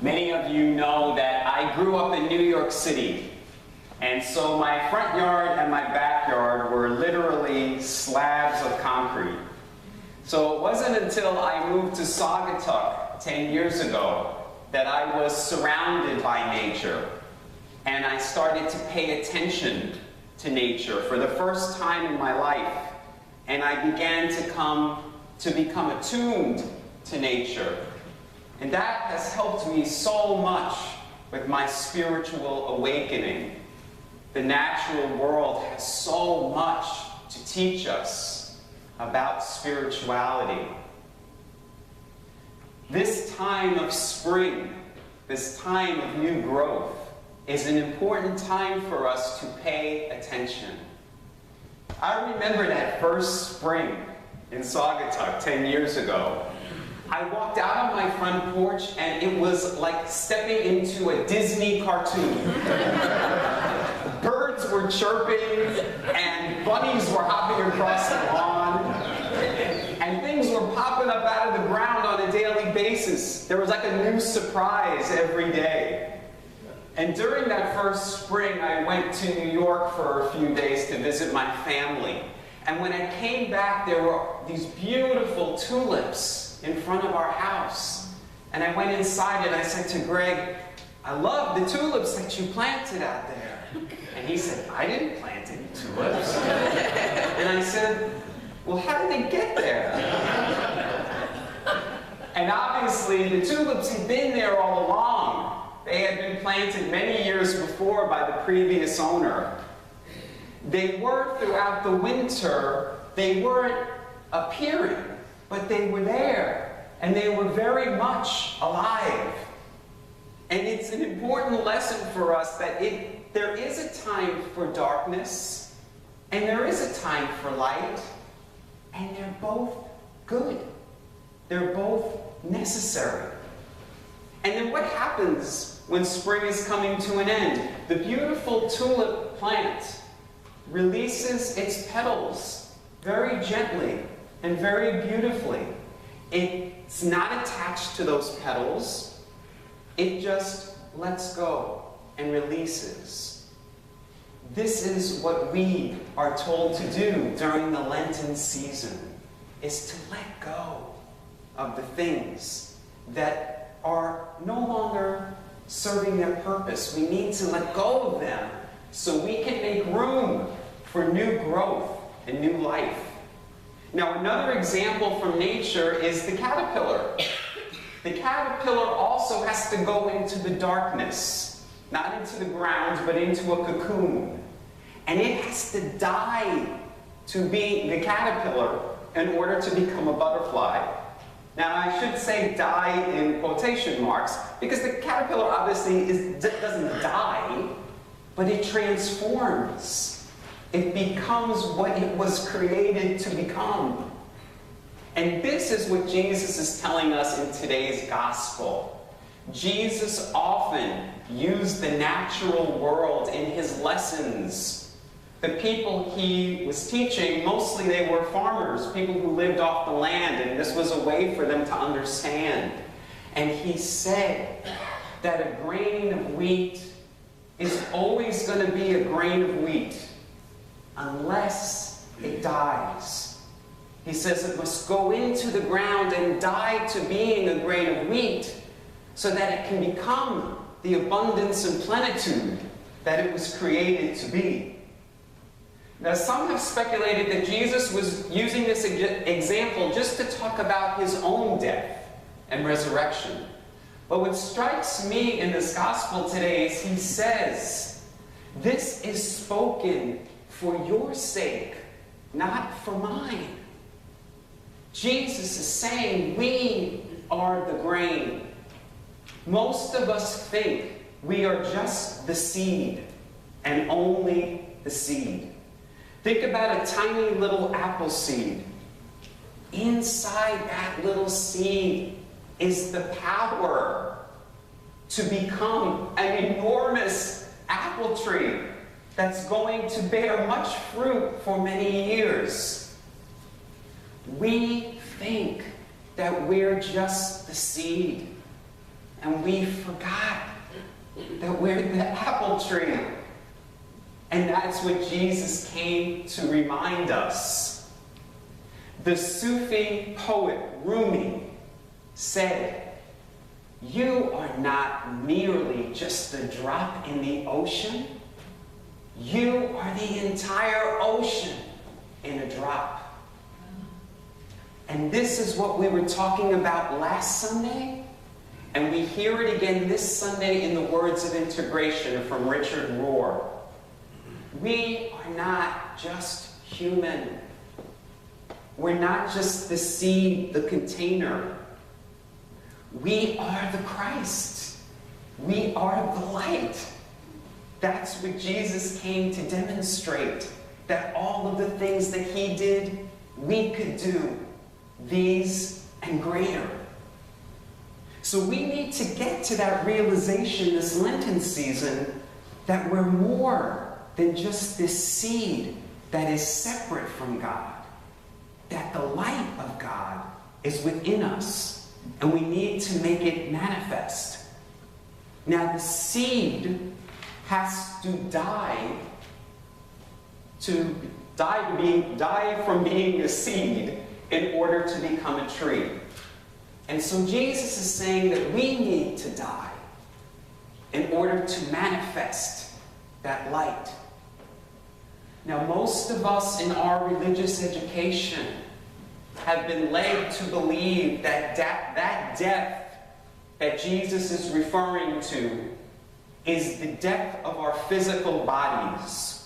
Many of you know that I grew up in New York City, and so my front yard and my backyard were literally slabs of concrete. So it wasn't until I moved to Saugatuck 10 years ago that I was surrounded by nature, and I started to pay attention to nature for the first time in my life, and I began to become attuned to nature. And that has helped me so much with my spiritual awakening. The natural world has so much to teach us about spirituality. This time of spring, this time of new growth, is an important time for us to pay attention. I remember that first spring in Saugatuck 10 years ago. I walked out on my front porch and it was like stepping into a Disney cartoon. Birds were chirping and bunnies were hopping across the lawn and things were popping up out of the ground on a daily basis. There was like a new surprise every day. And during that first spring, I went to New York for a few days to visit my family. And when I came back, there were these beautiful tulips in front of our house. And I went inside and I said to Greg, "I love the tulips that you planted out there." And he said, "I didn't plant any tulips." And I said, "Well, how did they get there?" And obviously, the tulips had been there all along. They had been planted many years before by the previous owner. They were throughout the winter, they weren't appearing, but they were there, and they were very much alive. And it's an important lesson for us that there is a time for darkness, and there is a time for light, and they're both good. They're both necessary. And then what happens when spring is coming to an end? The beautiful tulip plant releases its petals very gently and very beautifully. It's not attached to those petals. It just lets go and releases. This is what we are told to do during the Lenten season, is to let go of the things that are no longer serving their purpose. We need to let go of them so we can make room for new growth and new life. Now, another example from nature is the caterpillar. The caterpillar also has to go into the darkness, not into the ground, but into a cocoon. And it has to die to be the caterpillar in order to become a butterfly. Now, I should say die in quotation marks, because the caterpillar obviously doesn't die, but it transforms. It becomes what it was created to become. And this is what Jesus is telling us in today's gospel. Jesus often used the natural world in his lessons. The people he was teaching, mostly they were farmers, people who lived off the land, and this was a way for them to understand. And he said that a grain of wheat is always going to be a grain of wheat unless it dies. He says it must go into the ground and die to being a grain of wheat so that it can become the abundance and plenitude that it was created to be. Now, some have speculated that Jesus was using this example just to talk about his own death and resurrection. But what strikes me in this gospel today is he says, "This is spoken for your sake, not for mine." Jesus is saying we are the grain. Most of us think we are just the seed and only the seed. Think about a tiny little apple seed. Inside that little seed is the power to become an enormous apple tree that's going to bear much fruit for many years. We think that we're just the seed, and we forgot that we're the apple tree. And that's what Jesus came to remind us. The Sufi poet Rumi said, "You are not merely just a drop in the ocean. You are the entire ocean in a drop." And this is what we were talking about last Sunday, and we hear it again this Sunday in the words of integration from Richard Rohr. We are not just human. We're not just the seed, the container. We are the Christ. We are the light. That's what Jesus came to demonstrate, that all of the things that he did, we could do, these and greater. So we need to get to that realization this Lenten season that we're more than just this seed that is separate from God, that the light of God is within us, and we need to make it manifest. Now, the seed has to die from being a seed in order to become a tree. And so Jesus is saying that we need to die in order to manifest that light. Now, most of us in our religious education have been led to believe that that death that Jesus is referring to is the death of our physical bodies.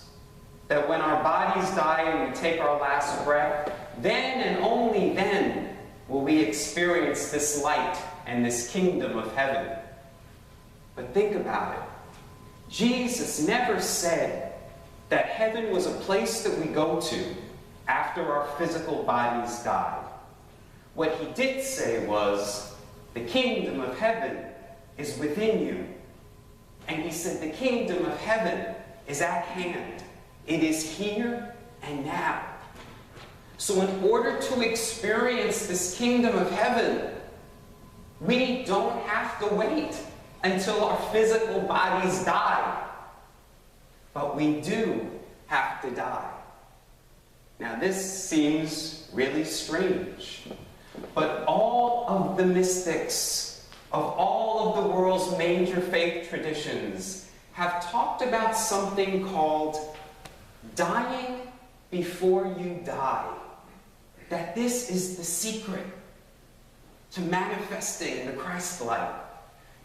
That when our bodies die and we take our last breath, then and only then will we experience this light and this kingdom of heaven. But think about it. Jesus never said that heaven was a place that we go to after our physical bodies died. What he did say was, the kingdom of heaven is within you. And he said the kingdom of heaven is at hand. It is here and now. So in order to experience this kingdom of heaven, we don't have to wait until our physical bodies die. But we do have to die. Now this seems really strange, but all of the mystics of all of the world's major faith traditions have talked about something called dying before you die. That this is the secret to manifesting the Christ light.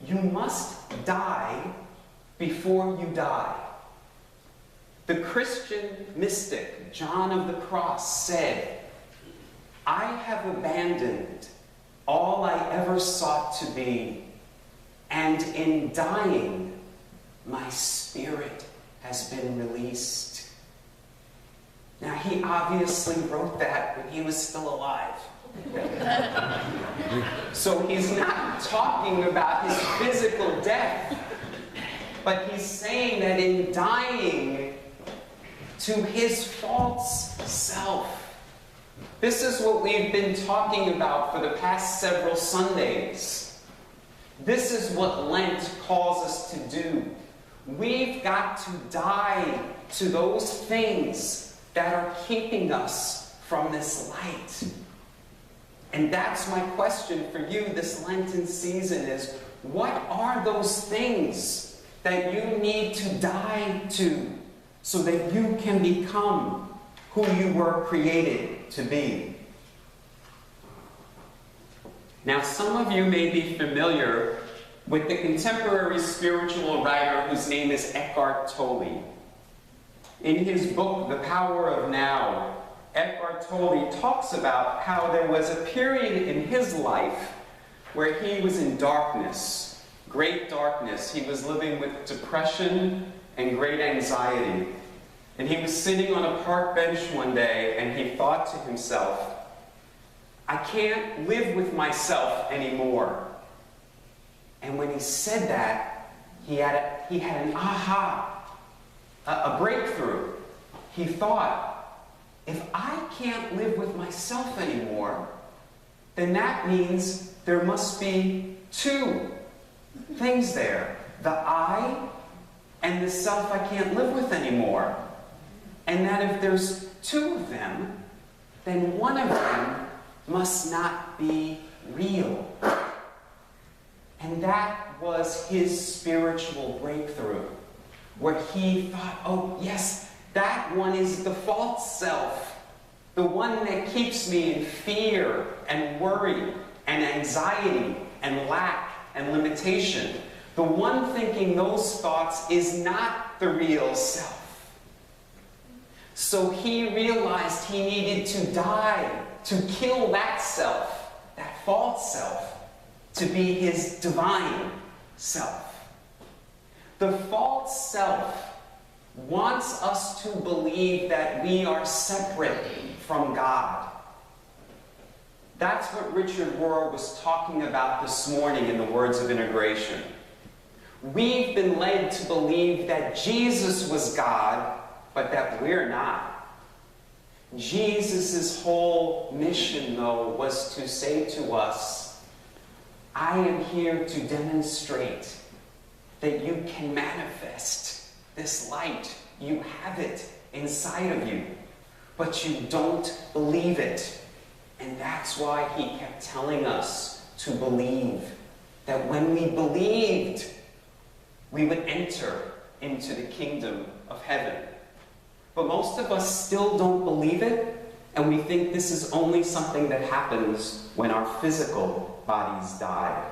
You must die before you die. The Christian mystic, John of the Cross, said, "I have abandoned all I ever sought to be, and in dying, my spirit has been released." Now, he obviously wrote that when he was still alive. So he's not talking about his physical death, but he's saying that in dying to his false self. This is what we've been talking about for the past several Sundays. This is what Lent calls us to do. We've got to die to those things that are keeping us from this light. And that's my question for you this Lenten season is, what are those things that you need to die to so that you can become who you were created to be? Now, some of you may be familiar with the contemporary spiritual writer whose name is Eckhart Tolle. In his book, The Power of Now, Eckhart Tolle talks about how there was a period in his life where he was in darkness, great darkness. He was living with depression and great anxiety. And he was sitting on a park bench one day, and he thought to himself, I can't live with myself anymore. And when he said that, he had an aha, a breakthrough. He thought, if I can't live with myself anymore, then that means there must be two things there. The I and the self I can't live with anymore. And that if there's two of them, then one of them must not be real. And that was his spiritual breakthrough, where he thought, oh yes, that one is the false self, the one that keeps me in fear and worry and anxiety and lack and limitation. The one thinking those thoughts is not the real self. So he realized he needed to die, to kill that self, that false self, to be his divine self. The false self wants us to believe that we are separate from God. That's what Richard Rohr was talking about this morning in the Words of Integration. We've been led to believe that Jesus was God, but that we're not. Jesus' whole mission, though, was to say to us, I am here to demonstrate that you can manifest this light. You have it inside of you, but you don't believe it. And that's why he kept telling us to believe. That when we believed, we would enter into the kingdom of heaven. But most of us still don't believe it, and we think this is only something that happens when our physical bodies die.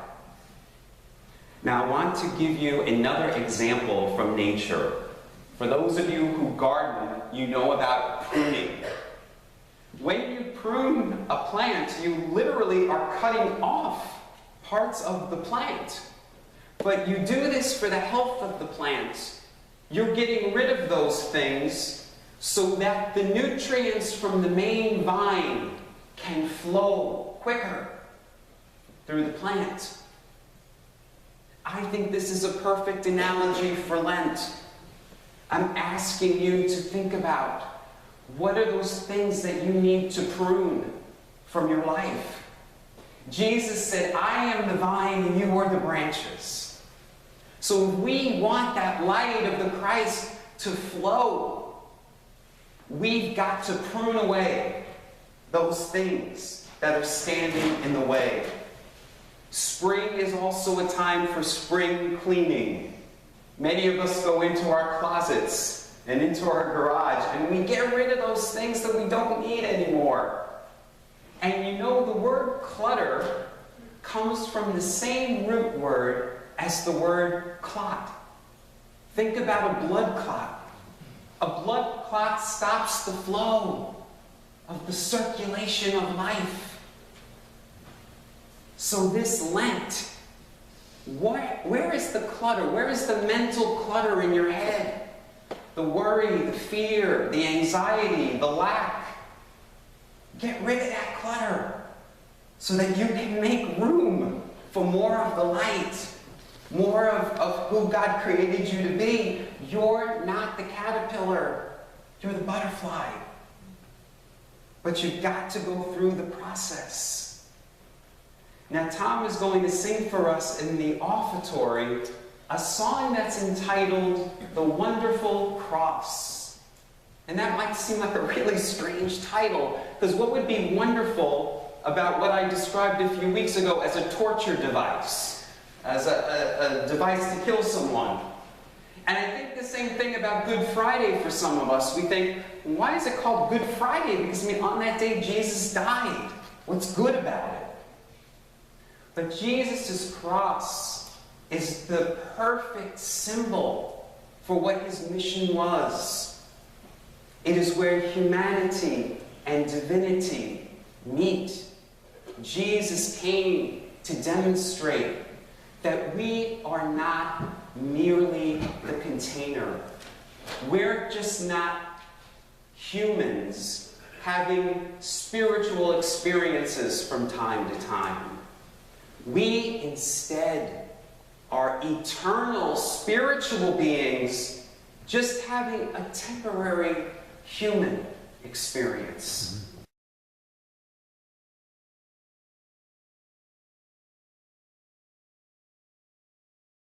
Now, I want to give you another example from nature. For those of you who garden, you know about pruning. When you prune a plant, you literally are cutting off parts of the plant. But you do this for the health of the plant. You're getting rid of those things so that the nutrients from the main vine can flow quicker through the plant. I think this is a perfect analogy for Lent. I'm asking you to think about what are those things that you need to prune from your life. Jesus said, I am the vine and you are the branches. So if we want that light of the Christ to flow, we've got to prune away those things that are standing in the way. Spring is also a time for spring cleaning. Many of us go into our closets and into our garage and we get rid of those things that we don't need anymore. And you know, the word clutter comes from the same root word as the word clot. Think about a blood clot. A blood clot stops the flow of the circulation of life. So this Lent, where is the clutter? Where is the mental clutter in your head? The worry, the fear, the anxiety, the lack. Get rid of that clutter so that you can make room for more of the light, more of who God created you to be. You're not the caterpillar, you're the butterfly. But you've got to go through the process. Now, Tom is going to sing for us in the offertory a song that's entitled The Wonderful Cross. And that might seem like a really strange title, because what would be wonderful about what I described a few weeks ago as a torture device, as a device to kill someone? And I think the same thing about Good Friday for some of us. We think, why is it called Good Friday? Because, on that day Jesus died. What's good about it? But Jesus' cross is the perfect symbol for what his mission was. It is where humanity and divinity meet. Jesus came to demonstrate that we are not merely the container. We're just not humans having spiritual experiences from time to time. We instead are eternal spiritual beings just having a temporary human experience.